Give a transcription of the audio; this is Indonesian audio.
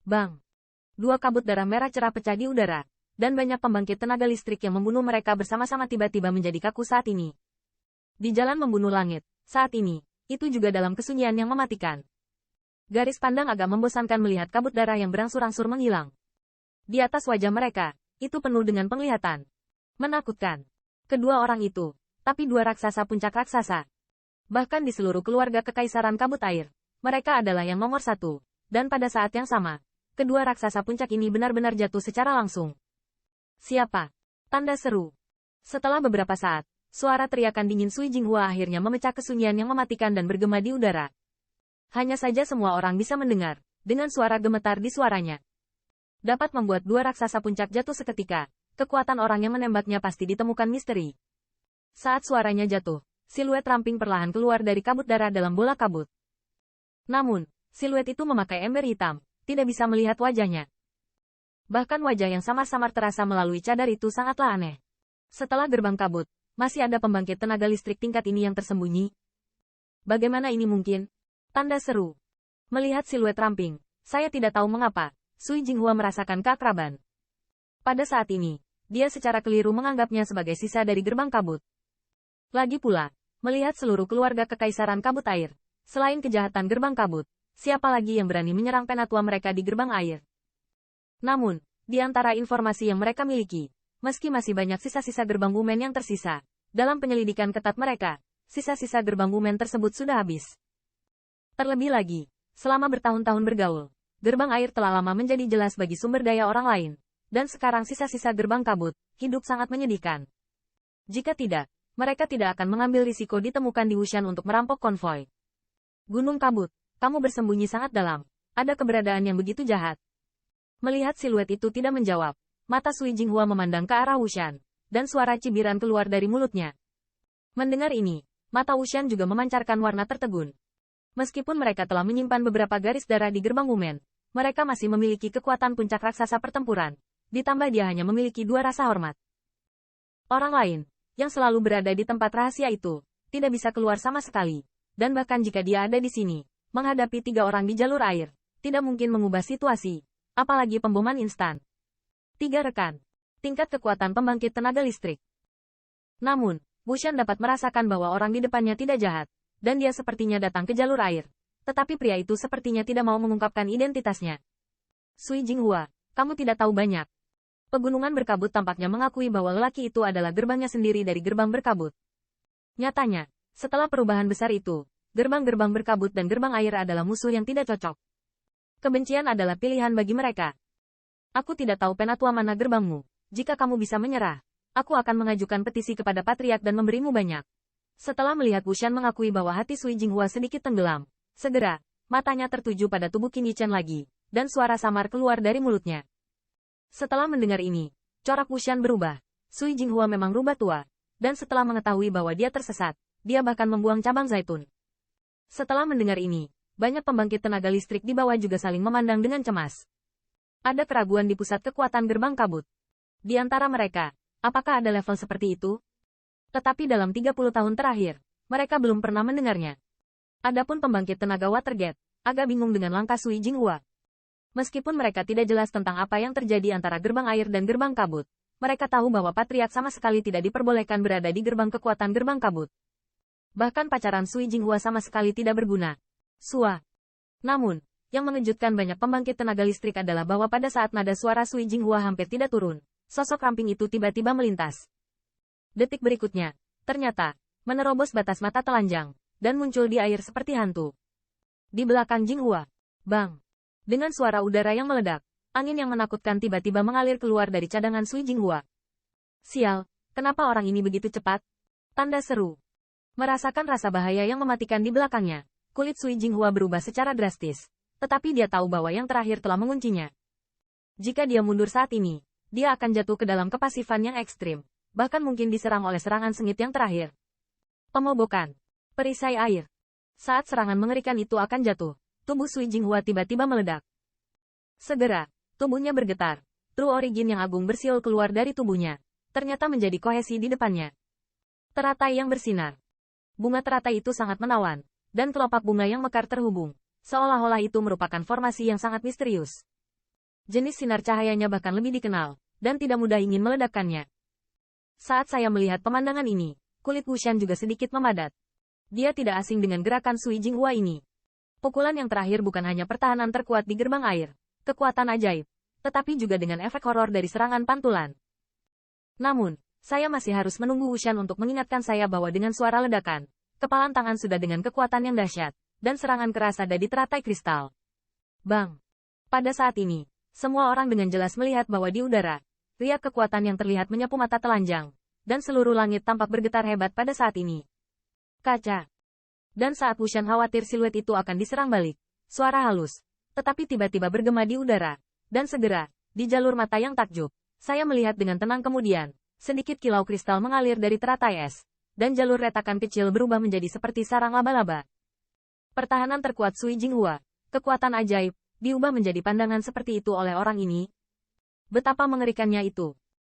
Bang! Dua kabut darah merah cerah pecah di udara, dan banyak pembangkit tenaga listrik yang membunuh mereka bersama-sama tiba-tiba menjadi kaku saat ini. Di jalan membunuh langit, saat ini, itu juga dalam kesunyian yang mematikan. Garis pandang agak membosankan melihat kabut darah yang berangsur-angsur menghilang. Di atas wajah mereka, itu penuh dengan penglihatan menakutkan. Kedua orang itu, tapi dua raksasa puncak raksasa. Bahkan di seluruh keluarga kekaisaran kabut air, mereka adalah yang nomor satu. Dan pada saat yang sama, kedua raksasa puncak ini benar-benar jatuh secara langsung. Siapa? Tanda seru. Setelah beberapa saat, suara teriakan dingin Sui Jinghua akhirnya memecah kesunyian yang mematikan dan bergema di udara. Hanya saja semua orang bisa mendengar, dengan suara gemetar di suaranya. Dapat membuat dua raksasa puncak jatuh seketika, kekuatan orang yang menembaknya pasti ditemukan misteri. Saat suaranya jatuh, siluet ramping perlahan keluar dari kabut darah dalam bola kabut. Namun, siluet itu memakai ember hitam, tidak bisa melihat wajahnya. Bahkan wajah yang samar-samar terasa melalui cadar itu sangatlah aneh. Setelah gerbang kabut, masih ada pembangkit tenaga listrik tingkat ini yang tersembunyi. Bagaimana ini mungkin? Tanda seru. Melihat siluet ramping, saya tidak tahu mengapa, Sui Jinghua merasakan keakraban. Pada saat ini, dia secara keliru menganggapnya sebagai sisa dari gerbang kabut. Lagi pula, melihat seluruh keluarga kekaisaran kabut air, selain kejahatan gerbang kabut, siapa lagi yang berani menyerang penatua mereka di gerbang air? Namun, di antara informasi yang mereka miliki, meski masih banyak sisa-sisa gerbang Wumen yang tersisa, dalam penyelidikan ketat mereka, sisa-sisa gerbang Wumen tersebut sudah habis. Terlebih lagi, selama bertahun-tahun bergaul, gerbang air telah lama menjadi jelas bagi sumber daya orang lain, dan sekarang sisa-sisa gerbang kabut, hidup sangat menyedihkan. Jika tidak, mereka tidak akan mengambil risiko ditemukan di Wushan untuk merampok konvoi. Gunung kabut, kamu bersembunyi sangat dalam, ada keberadaan yang begitu jahat. Melihat siluet itu tidak menjawab, mata Sui Jinghua memandang ke arah Wushan, dan suara cibiran keluar dari mulutnya. Mendengar ini, mata Wushan juga memancarkan warna tertegun. Meskipun mereka telah menyimpan beberapa garis darah di gerbang Wumen, mereka masih memiliki kekuatan puncak raksasa pertempuran, ditambah dia hanya memiliki dua rasa hormat. Orang lain, yang selalu berada di tempat rahasia itu, tidak bisa keluar sama sekali, dan bahkan jika dia ada di sini, menghadapi tiga orang di jalur air, tidak mungkin mengubah situasi, apalagi pemboman instan. Tiga rekan, tingkat kekuatan pembangkit tenaga listrik. Namun, Wushan dapat merasakan bahwa orang di depannya tidak jahat, dan dia sepertinya datang ke jalur air. Tetapi pria itu sepertinya tidak mau mengungkapkan identitasnya. Sui Jinghua, kamu tidak tahu banyak. Pegunungan berkabut tampaknya mengakui bahwa lelaki itu adalah gerbangnya sendiri dari gerbang berkabut. Nyatanya, setelah perubahan besar itu, gerbang-gerbang berkabut dan gerbang air adalah musuh yang tidak cocok. Kebencian adalah pilihan bagi mereka. Aku tidak tahu penatua mana gerbangmu. Jika kamu bisa menyerah, aku akan mengajukan petisi kepada Patriark dan memberimu banyak. Setelah melihat Wushan mengakui bahwa hati Sui Jinghua sedikit tenggelam, segera, matanya tertuju pada tubuh Qin Yichen lagi, dan suara samar keluar dari mulutnya. Setelah mendengar ini, corak Wushan berubah. Sui Jinghua memang rubah tua, dan setelah mengetahui bahwa dia tersesat, dia bahkan membuang cabang zaitun. Setelah mendengar ini, banyak pembangkit tenaga listrik di bawah juga saling memandang dengan cemas. Ada keraguan di pusat kekuatan gerbang kabut. Di antara mereka, apakah ada level seperti itu? Tetapi dalam 30 tahun terakhir, mereka belum pernah mendengarnya. Adapun pembangkit tenaga Watergate, agak bingung dengan langkah Sui Jinghua. Meskipun mereka tidak jelas tentang apa yang terjadi antara gerbang air dan gerbang kabut, mereka tahu bahwa Patriark sama sekali tidak diperbolehkan berada di gerbang kekuatan gerbang kabut. Bahkan pacaran Sui Jinghua sama sekali tidak berguna. Sua. Namun, yang mengejutkan banyak pembangkit tenaga listrik adalah bahwa pada saat nada suara Sui Jinghua hampir tidak turun, sosok ramping itu tiba-tiba melintas. Detik berikutnya, ternyata, menerobos batas mata telanjang, dan muncul di air seperti hantu. Di belakang Jinghua, bang! Dengan suara udara yang meledak, angin yang menakutkan tiba-tiba mengalir keluar dari cadangan Sui Jinghua. Sial, kenapa orang ini begitu cepat? Tanda seru. Merasakan rasa bahaya yang mematikan di belakangnya, kulit Sui Jinghua berubah secara drastis, tetapi dia tahu bahwa yang terakhir telah menguncinya. Jika dia mundur saat ini, dia akan jatuh ke dalam kepasifan yang ekstrim. Bahkan mungkin diserang oleh serangan sengit yang terakhir. Pemobokan. Perisai air. Saat serangan mengerikan itu akan jatuh, tubuh Sui Jinghua tiba-tiba meledak. Segera, tubuhnya bergetar. True Origin yang agung bersiul keluar dari tubuhnya. Ternyata menjadi kohesi di depannya. Teratai yang bersinar. Bunga teratai itu sangat menawan, dan kelopak bunga yang mekar terhubung. Seolah-olah itu merupakan formasi yang sangat misterius. Jenis sinar cahayanya bahkan lebih dikenal, dan tidak mudah ingin meledakkannya. Saat saya melihat pemandangan ini, kulit Wushan juga sedikit memadat. Dia tidak asing dengan gerakan Sui Jinghua ini. Pukulan yang terakhir bukan hanya pertahanan terkuat di gerbang air, kekuatan ajaib, tetapi juga dengan efek horor dari serangan pantulan. Namun, saya masih harus menunggu Wushan untuk mengingatkan saya bahwa dengan suara ledakan, kepalan tangan sudah dengan kekuatan yang dahsyat, dan serangan keras ada di teratai kristal. Bang! Pada saat ini, semua orang dengan jelas melihat bahwa di udara, riak kekuatan yang terlihat menyapu mata telanjang, dan seluruh langit tampak bergetar hebat pada saat ini. Kaca! Dan saat Wushan khawatir siluet itu akan diserang balik, suara halus, tetapi tiba-tiba bergema di udara, dan segera, di jalur mata yang takjub, saya melihat dengan tenang kemudian, sedikit kilau kristal mengalir dari teratai es, dan jalur retakan kecil berubah menjadi seperti sarang laba-laba. Pertahanan terkuat Sui Jinghua, kekuatan ajaib, diubah menjadi pandangan seperti itu oleh orang ini. Betapa mengerikannya itu.